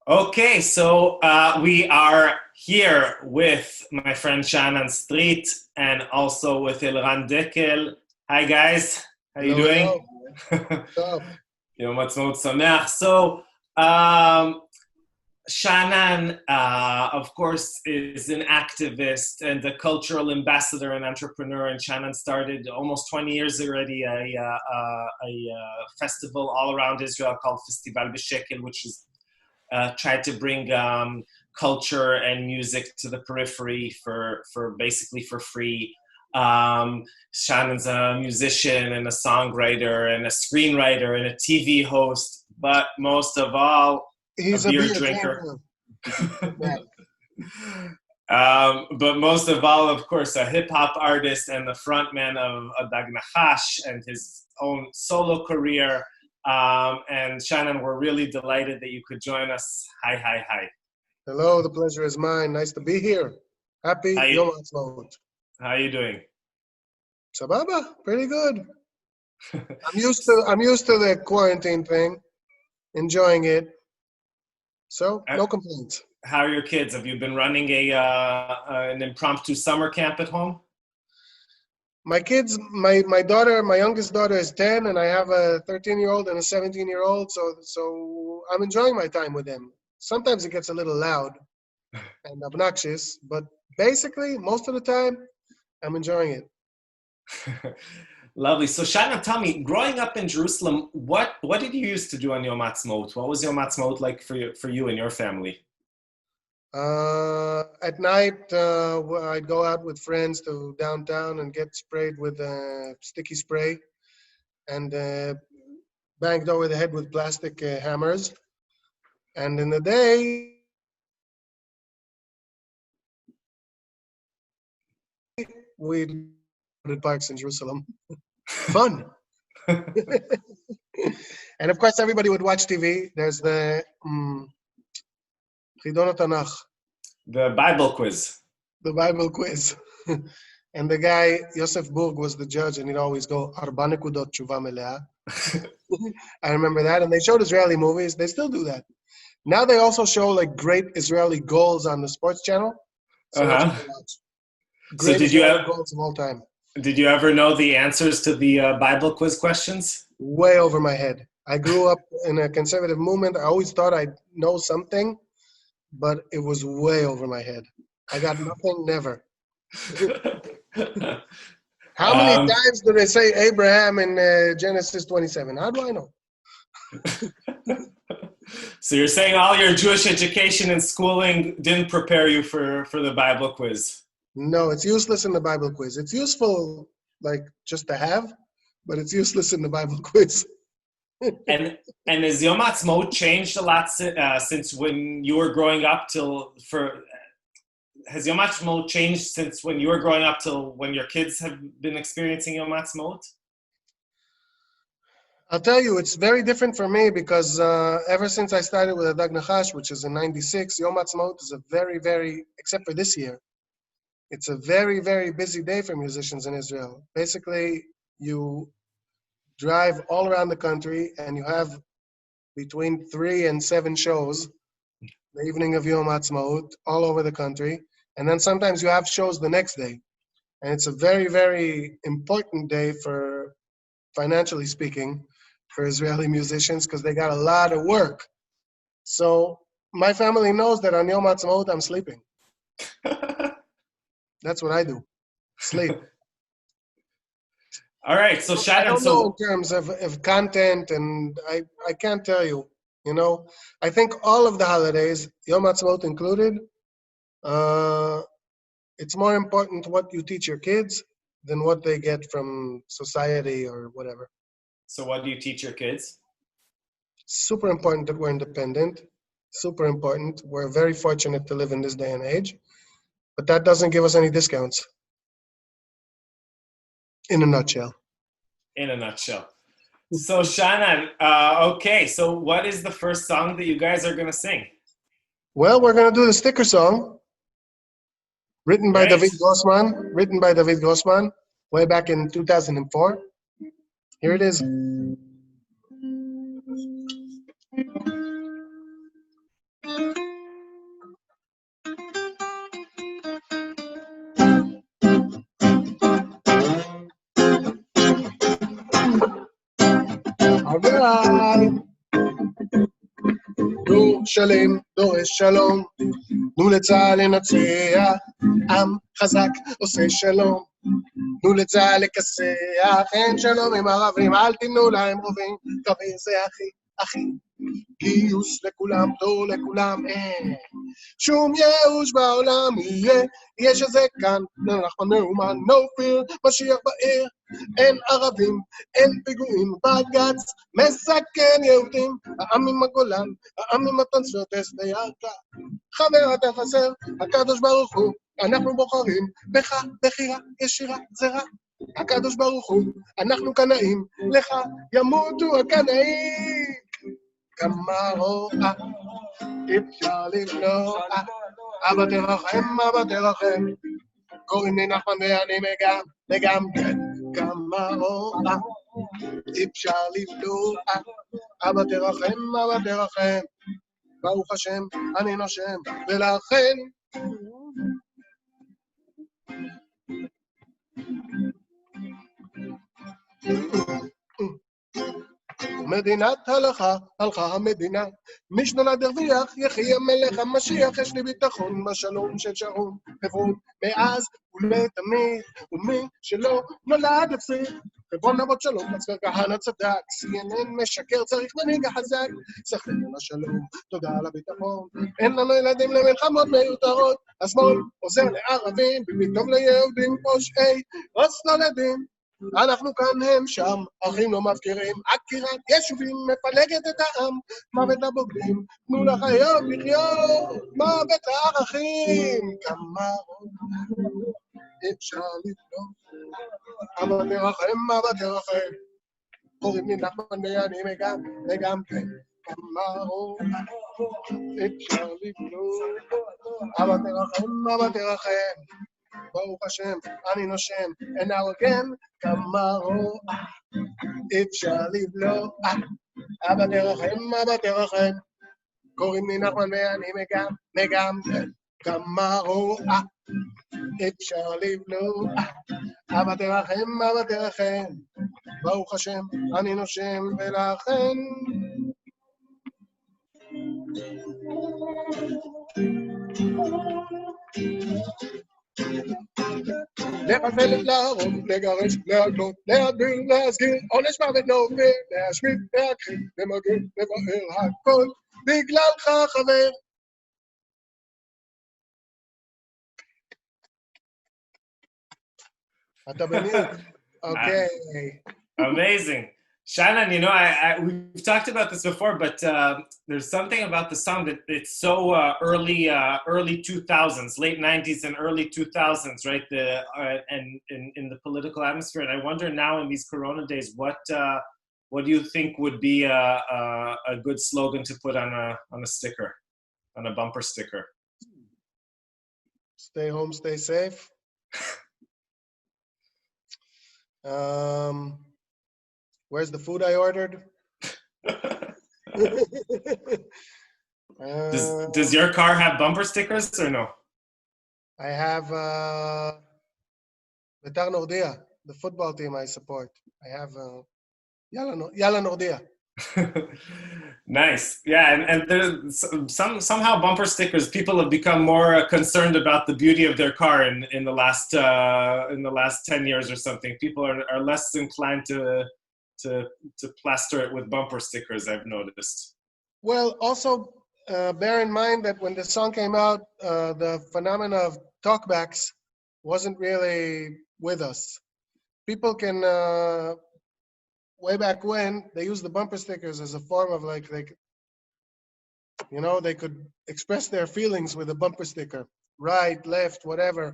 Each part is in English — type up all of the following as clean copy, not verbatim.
Okay, so we are here with my friend Shaanan Streett and also with Elran Dekel. Hi guys, how you Hello, doing? hello. What's up? Yom Ha'atzmaut Sameach. So um, Shaanan, of course, is an activist and a cultural ambassador and entrepreneur. And Shaanan started almost 20 years already a festival all around Israel called Festival B'Shekel, which is tried to bring culture and music to the periphery for basically for free. Shannon's a musician and a songwriter and a screenwriter and a TV host, but most of all, a He's a beer beer drinker. drinker. Yeah. But most of all, of course, a hip hop artist and the frontman of Dag Nachash and his own solo career. And Shaanan, we're really delighted that you could join us. Hi, hi, hi. Hello, the pleasure is mine. Nice to be here. Happy How Yom you, Ha'atzmaut. how you doing? Sababa, pretty good. I'm used to the quarantine thing, enjoying it. So no complaints. How are your kids? Have you been running an impromptu summer camp at home? My kids, my daughter, my youngest daughter is 10, and I have a 13-year-old and a 17-year-old. So I'm enjoying my time with them. Sometimes it gets a little loud and obnoxious, but basically most of the time I'm enjoying it. Lovely. So Shaanan, tell me, growing up in Jerusalem, what did you used to do on Yom Ha'atzmaut? What was Yom Ha'atzmaut like for you and your family? At night, I'd go out with friends to downtown and get sprayed with sticky spray and banged over the head with plastic hammers. And in the day, we'd go to parks in Jerusalem. Fun. And of course, everybody would watch TV. There's the Chidon Tanakh, The Bible quiz. the Bible quiz. And the guy, Yosef Burg, was the judge, and he'd always go, Arba nekudot tshuva melea. I remember that. And they showed Israeli movies. They still do that. Now they also show like great Israeli goals on the sports channel. So that's what I watch. Great Israeli goals of all time. Did you ever know the answers to the Bible quiz questions? Way over my head. I grew up in a conservative movement. I always thought I'd know something, but it was way over my head. I got nothing, never. How many times do they say Abraham in Genesis 27? How do I know? So you're saying all your Jewish education and schooling didn't prepare you for the Bible quiz? No, it's useless in the Bible quiz. It's useful, like, just to have, but it's useless in the Bible quiz. And has Yom Ha'atzmaut changed a lot since when you were growing up has Yom Ha'atzmaut changed since when you were growing up till when your kids have been experiencing Yom Ha'atzmaut? I'll tell you, it's very different for me because ever since I started with Dag Nachash, which is in '96, Yom Ha'atzmaut is a very, very, except for this year, it's a very, very busy day for musicians in Israel. Basically, you drive all around the country and you have between 3 and 7 shows the evening of Yom Ha'atzmaut all over the country. And then sometimes you have shows the next day. And it's a very, very important day for, financially speaking, for Israeli musicians because they got a lot of work. So my family knows that on Yom Ha'atzmaut I'm sleeping. That's what I do. Sleep. All right, so Shaanan, I don't know in terms of content, and I can't tell you. You know, I think all of the holidays, Yom Ha'atzmaut included, it's more important what you teach your kids than what they get from society or whatever. So what do you teach your kids? Super important that we're independent. Super important. We're very fortunate to live in this day and age. But that doesn't give us any discounts. In a nutshell. In a nutshell. So Shaanan, okay, so what is the first song that you guys are going to sing? Well, we're going to do the sticker song. Written by David Grossman, way back in 2004. Here it is. חבריי. דור שלם דורש שלום, תנו לצה"ל לנצח, עם חזק עושה שלום, תנו לצה"ל לכסח, אין שלום עם ערבים, אל תיתנו להם רובים, קרבי זה אחי, גיוס לכולם, דור לכולם, אין שום ייאוש בעולם יהיה שזה כאן, אנחנו נאומן, no fear, משיח בעיר, אין ערבים, אין פיגועים, בגץ מסכן יהודים, העם עם הגולן, העם עם הטרנספרטס וירקה, חבר אתה חסר, הקדוש ברוך הוא, אנחנו בוחרים בך בחירה ישירה זרה, הקדוש ברוך הוא, אנחנו קנאים, לך ימותו הקנאים, כמה רואה, אפשר לבלוע, אבא תרחם, קוראים לי נחמן ואני וגם כן, כמה רואה, אפשר לבלוע, אבא תרחם, ברוך השם, אני נושם, ולכן, מדינת הלכה המדינה, מי שנולד הרוויח, יחי המלך המשיח, יש לי ביטחון בשלום של שרון, חברון, מאז ולתמיד, ומי שלא נולד הפסיד, חברון אבות שלום, מצפר כהנא צדק, CNN משקר, צריך מנהיג החזק, סחרנו לשלום, תודה על הביטחון, אין לנו ילדים למלחמות מיותרות, השמאל עוזר לערבים, פתאום ליהודים פושעי, רוץ נולדים, אנחנו כאן הם שם, אחים לא מפקירים, עקירת יישובים מפלגת את העם, מוות לבוגדים, תנו לחיות לחיות, מוות לערכים, כמה אפשר לבלום, אבא תרחם, קוראים לי נחמן ואני וגם כן, כמה אפשר לבלום, אבא תרחם, ברוך השם, אני נושם, אין ארגן, כמה רואה, אפשר לבלוע, אבא תרחם, קוראים לי נחמן ואני וגם כמה רואה, אפשר לבלוע, אבא תרחם, ברוך השם, אני נושם, ולכן, לבטל, להרוג, לגרש, להגלות, להדביר, להסגיר, עונש מוות להוביל, להשמיד, להכחיד, למגר, לבאר, הכל בגללך חבר. אתה במיוט. Okay. Amazing. Shaanan, you know, we've talked about this before, but there's something about the song that it's so early 2000s, late 90s and early 2000s, right? And in the political atmosphere. And I wonder now in these Corona days, what do you think would be a good slogan to put on a sticker, on a bumper sticker? Stay home, stay safe. Where's the food I ordered? Does your car have bumper stickers or no? I have Betar Nordia, the football team I support. I have Yalla Nordia. Nice. Yeah, and there's somehow bumper stickers, people have become more concerned about the beauty of their car in the last 10 years or something. People are less inclined to plaster it with bumper stickers, I've noticed. Well, also bear in mind that when the song came out, the phenomena of talkbacks wasn't really with us. People can, way back when, they used the bumper stickers as a form of like, they could express their feelings with a bumper sticker. Right, left, whatever.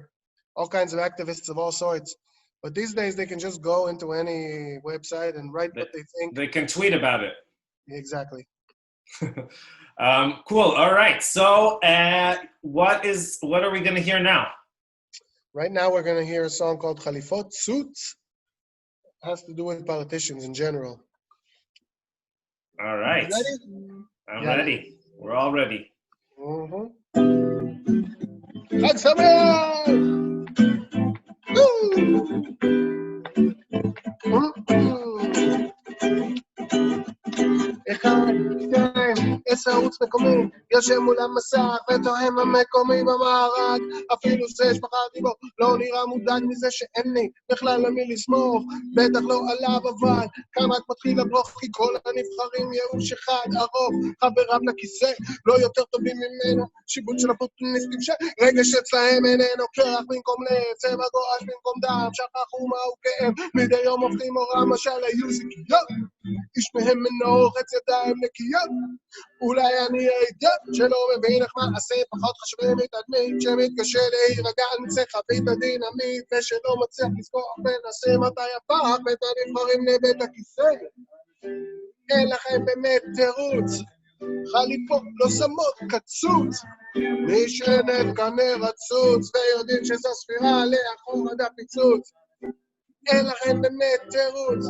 All kinds of activists of all sorts. But these days, they can just go into any website and write what they think. They can tweet about it. Exactly. Cool. All right. So what are we going to hear now? Right now, we're going to hear a song called Khalifot Suits. It has to do with politicians in general. All right. You ready? I'm ready. We're all ready. Chag Sameach! מחפש ערוץ מקומי, יושב מול המסך ותואם המקומי במארג, אפילו זה שבחרתי בו, לא נראה מודאג מזה שאין לי בכלל למי לסמוך, בטח לא עליו אבל, כאן רק מתחיל לברוך, כי כל הנבחרים ייאוש אחד ארוך, חבריו לכיסא, לא יותר טובים ממנו, שיבוט של הפוטוניסטים שרגש אצלהם איננו קרח במקום לב, צבע גועש במקום דם, שכחו מהו כאב, מדי יום הופכים אורה משל היו זיקיות, איש מהם מנור חץ ידיים נקיות, אולי אני הידד שלא מבין איך מעשה פחות חשובים מתדמית, שמתקשה להירגע על מצח חבית הדינמית, ושלא מצליח לזכור מנסה מתי הפך בית הנבחרים לבית הכיסא. אין לכם באמת תירוץ, חליפות לא שמות קצוץ, מי שנד כנה רצוץ ויודעים שזו ספירה לאחור עד הפיצוץ. אין לכם באמת תירוץ,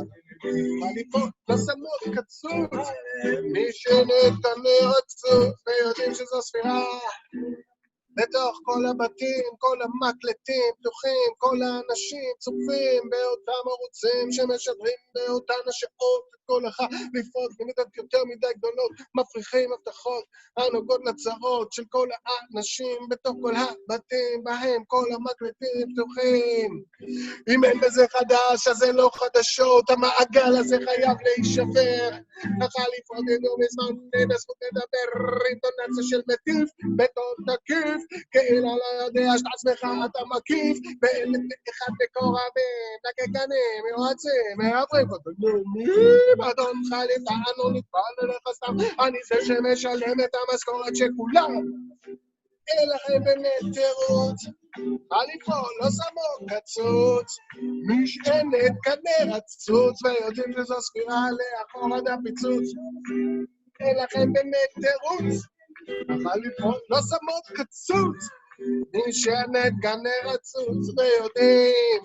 חליפות לא שמות קצוץ, מי שנד כנה רצוץ ויודעים שזו ספירה. בתוך כל הבתים, כל המקלטים פתוחים, כל האנשים צופים באותם ערוצים שמשדרים באותן השעות את כל אחד לפעול במידות יותר מדי גדולות, מפריחים הבטחות הנוגעות לצרות של כל האנשים בתוך כל הבתים בהם כל המקלטים פתוחים. אם אין בזה חדש אז זה לא חדשות, המעגל הזה חייב להישבר, החליפות ידעו מזמן ננסות לדבר אינטונציה של מטיף בטון תקיף, כאילו לא יודע שאת עצמך אתה מקיף, באלף אחד מקורבים, דקקנים, יועצים, מעברים ודגמים, אדון חליפה, אנו נתפל אליך סתם, אני זה שמשלם את המשכורת שכולם. אין לכם באמת תירוץ, חליפות לא שמות קצוץ, משענת כנה רצוץ, ויודעים שזו ספירה לאחור עד הפיצוץ. אין לכם באמת תירוץ, החליפות לא שמות קצוץ, משענת כנה רצוץ, ויודעים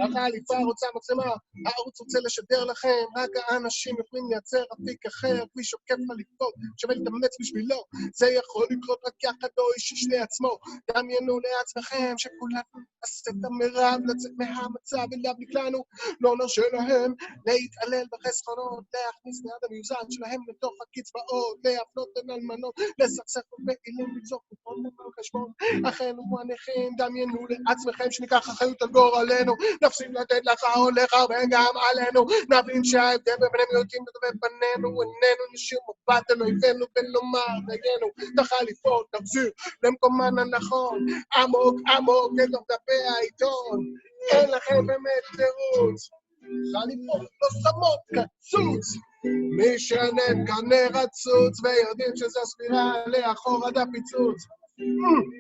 החליפה רוצה מצלמה, הערוץ רוצה לשדר לכם, רק האנשים יכולים לייצר אפיק אחר, בלי שוקף חליפות, שווה להתאמץ בשבילו, זה יכול לקרות רק יחד או איש שני עצמו, דמיינו לעצמכם שכולנו עשה את המרב לצאת מהמצב אליו נקלענו, לא נרשה להם להתעלל בחסכונות, להכניס ליד המיוזן שלהם לתוך הקצבאות, להפנות בין אלמנות, לסכסך בפעילים, לגזור קופון על חשבון, אחינו הנכים, דמיינו לעצמכם שניקח אחריות על גורלנו, נפסיק לתת לך או לך וגם עלינו, נבין שההבדל בין המיעוטים ובין בנינו איננו נשאיר מבט אל אויבינו ולומר דיינו את החליפות נחזיר למקומן הנכון, עמוק עמוק לתוך דפי העיתון. אין לכם באמת תירוץ, חליפות לא שמות קצוץ, משענת כנה רצוץ ויודעים שזו ספירה לאחור עד הפיצוץ.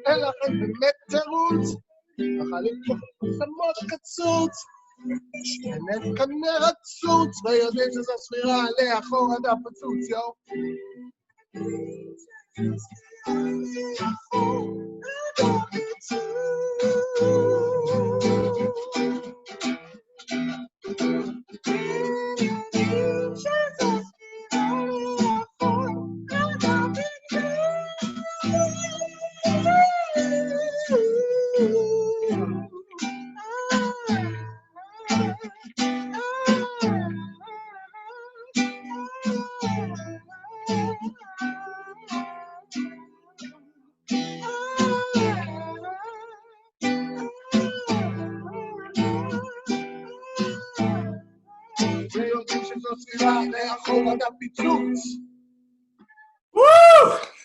אין לכם באמת תירוץ, החליפות לא שמות קצוץ, משענת כנה רצוץ ויודעים שזו ספירה לאחור עד הפיצוץ. יו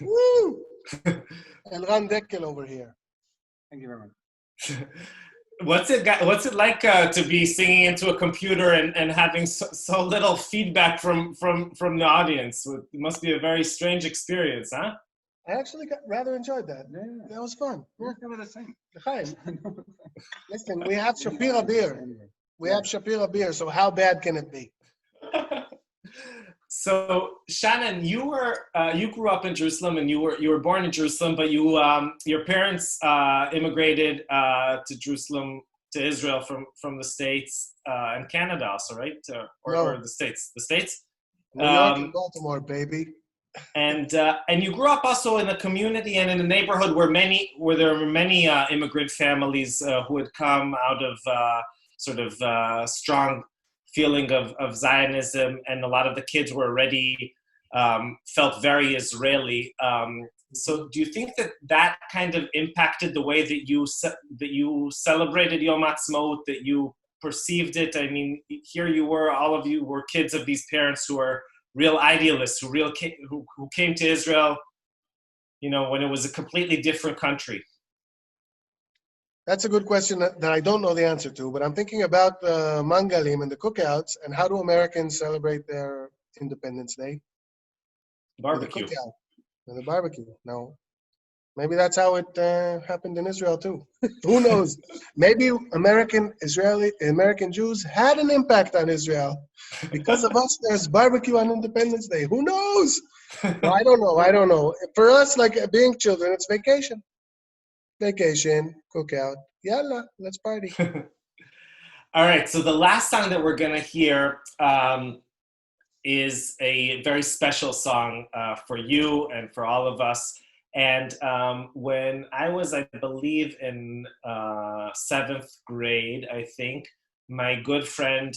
Woo! And Ron Deckel over here. Thank you very much. What's it like to be singing into a computer and having so little feedback from the audience? It must be a very strange experience, huh? I actually rather enjoyed that. Yeah. That was fun. We're kind of the same. Listen, we have Shapira beer. So how bad can it be? So Shaanan, you grew up in Jerusalem and you were born in Jerusalem, but your parents immigrated to Jerusalem, to Israel from the States and Canada also, right? Or the States? The States? New York and Baltimore, baby. And you grew up also in a community and in a neighborhood where there were many immigrant families who had come out of strong feeling of Zionism, and a lot of the kids were already felt very Israeli. So do you think that kind of impacted the way that you celebrated Yom Ha'atzmaut, that you perceived it? I mean, here you were, all of you were kids of these parents who are real idealists, who came to Israel, when it was a completely different country. That's a good question that I don't know the answer to, but I'm thinking about the mangalim and the cookouts, and how do Americans celebrate their Independence Day? Barbecue. With the cookout and the barbecue. No. Maybe that's how it happened in Israel too. Who knows? Maybe American Jews had an impact on Israel. Because of us, there's barbecue on Independence Day. Who knows? No, I don't know. For us, like being children, it's vacation. Vacation, cookout. Yalla, let's party. All right, so the last song that we're going to hear is a very special song for you and for all of us. And when I was, I believe, in 7th grade, I think, my good friend,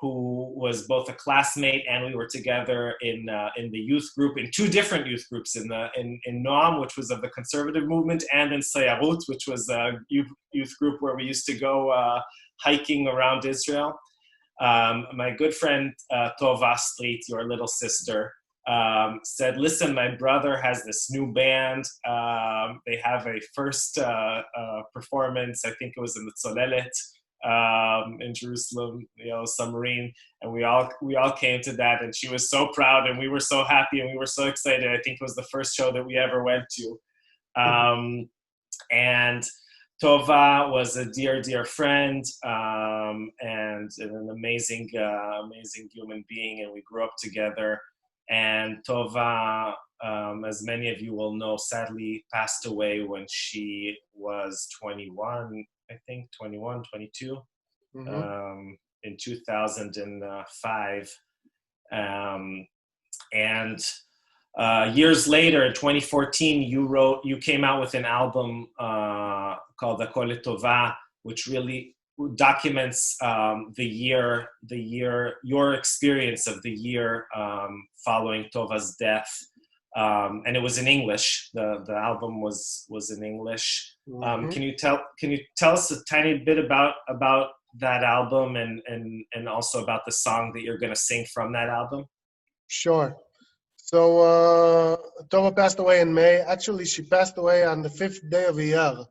who was both a classmate and we were together in the youth group, in 2 different youth groups, in Noam, which was of the conservative movement, and in Sayarut, which was a youth group where we used to go hiking around Israel. My good friend Shaanan Streett, your little sister, said, listen, my brother has this new band. They have a first performance, I think it was in the Tzolelet in Jerusalem, submarine, and we all came to that, and she was so proud, and we were so happy, and we were so excited. I think it was the first show that we ever went to. And Tova was a dear, dear friend, and an amazing human being, and we grew up together. And Tova, as many of you will know, sadly passed away when she was 21, I think, 21, 22, in 2005. And years later, in 2014, you came out with an album called Hakol Tova, which really documents your experience of the year following Tova's death, and it was in English. The album was in English. Can you tell us a tiny bit about that album and also about the song that you're going to sing from that album? Sure. So Tova passed away in May. Actually, she passed away on the 5th day of Iyar,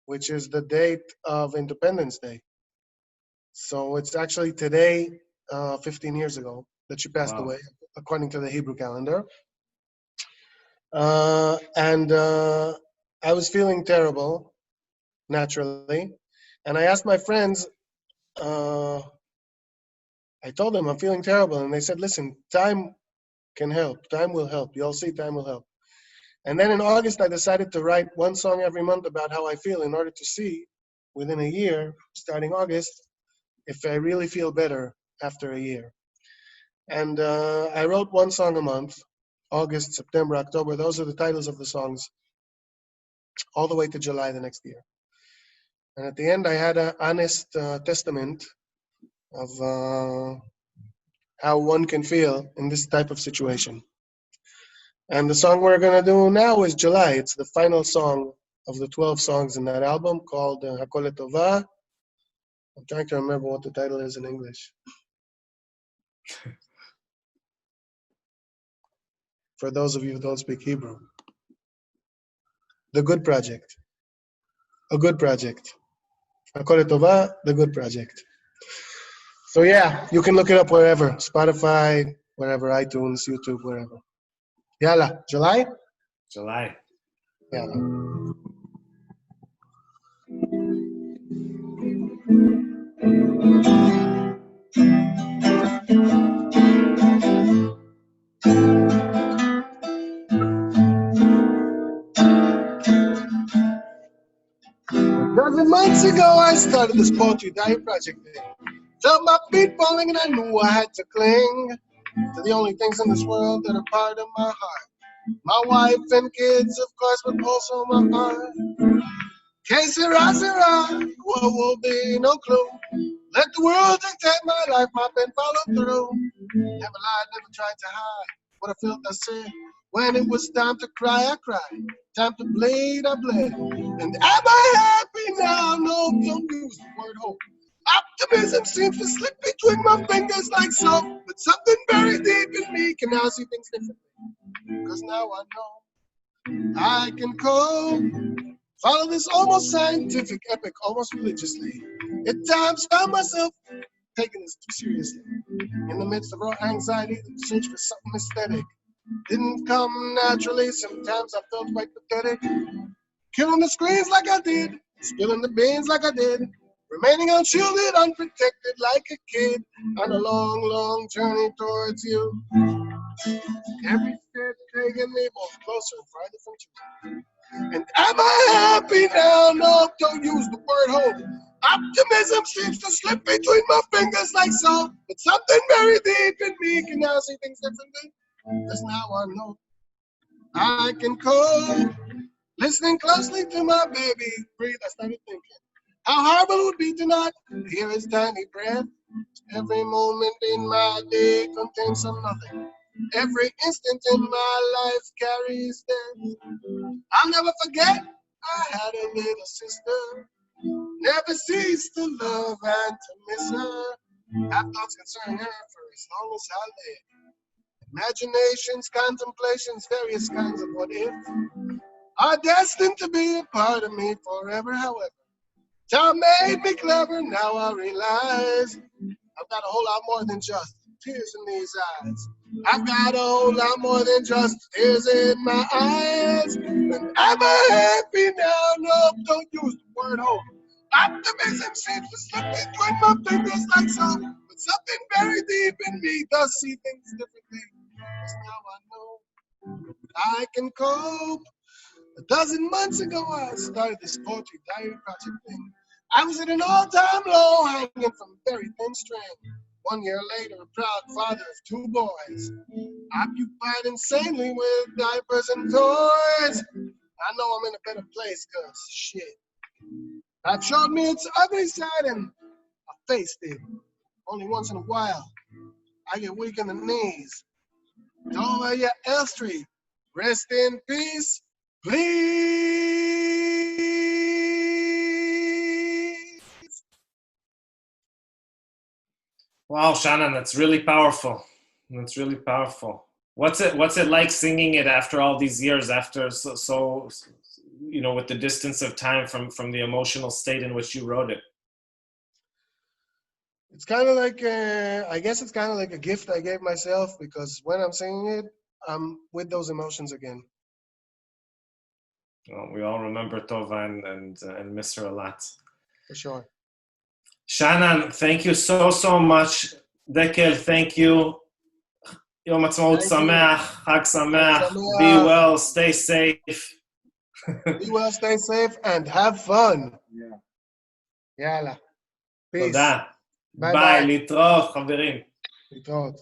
which is the date of Independence Day. So it's actually today, 15 years ago, that she passed away, according to the Hebrew calendar. And I was feeling terrible, naturally. And I asked my friends, I told them I'm feeling terrible. And they said, listen, time can help. Time will help. You'll see, time will help. And then in August, I decided to write 1 song every month about how I feel in order to see, within a year, starting August, if I really feel better after a year. And I wrote 1 song a month, August, September, October. Those are the titles of the songs, all the way to July the next year. And at the end, I had an honest testament of how one can feel in this type of situation. And the song we're going to do now is July. It's the final song of the 12 songs in that album, called Hakol Tova. I'm trying to remember what the title is in English. For those of you who don't speak Hebrew. The Good Project. A Good Project. Hakol Tova, The Good Project. So yeah, you can look it up wherever. Spotify, wherever, iTunes, YouTube, wherever. Yalla, July? July. Yalla. Dozen months ago, I started this poetry diary project. Felt my feet falling and I knew I had to cling to the only things in this world that are part of my heart. My wife and kids, of course, but also my heart. Que sera, sera, will be no clue. Let the world dictate my life, my pen follow through. Never lied, never tried to hide what I felt, I said. When it was time to cry, I cried. Time to bleed, I bled. And am I happy now? No, don't use the word hope. Optimism seems to slip between my fingers like soap. But something very deep in me can now see things differently. Because now I know I can cope. Follow this almost scientific epic, almost religiously. At times found myself taking this too seriously. In the midst of raw anxiety, the search for something aesthetic didn't come naturally. Sometimes I felt quite pathetic. Killing the screens like I did, spilling the beans like I did, remaining unshielded, unprotected like a kid on a long, long journey towards you. Every step taking me both closer and farther from you. And am I happy now? No, don't use the word hope. Optimism seems to slip between my fingers like salt. But something very deep in me can now see things differently. Because now I know I can cope. Listening closely to my baby breathe, I started thinking how horrible it would be to not hear his tiny breath. Every moment in my day contains some nothing. Every instant in my life carries death. I'll never forget I had a little sister. Never ceased to love and to miss her. Have thoughts concerning her for as long as I live. Imaginations, contemplations, various kinds of what if are destined to be a part of me forever, however. Time made me clever, now I realize I've got a whole lot more than just tears in these eyes. I've got a whole lot more than just tears in my eyes. And am I happy now? No, don't use the word hope. Optimism seems to slip between my fingers like so. But something very deep in me does see things differently. Because now I know I can cope. A dozen months ago, I started this poetry diary project thing. I was at an all-time low, hanging from a very thin strand. 1 year later, a proud father of 2 boys, occupied insanely with diapers and toys. I know I'm in a better place, cause shit, life showed me its ugly side and I faced it. Only once in a while, I get weak in the knees. Dovaya L Street, rest in peace, please. Wow, Shaanan, that's really powerful. That's really powerful. What's it like singing it after all these years, after so you know, with the distance of time from the emotional state in which you wrote it? It's kind of like, I guess it's kind of like a gift I gave myself, because when I'm singing it, I'm with those emotions again. Well, we all remember Tova and miss her a lot. For sure. Shaanan, thank you so much. Dekel, thank you. Yom Ha'atzmaut Sameach, Chag Sameach. Be well, stay safe. Be well, stay safe, and have fun. Yeah. Yalla. Peace. תודה. ביי ביי, ביי. להתראות, חברים. להתראות.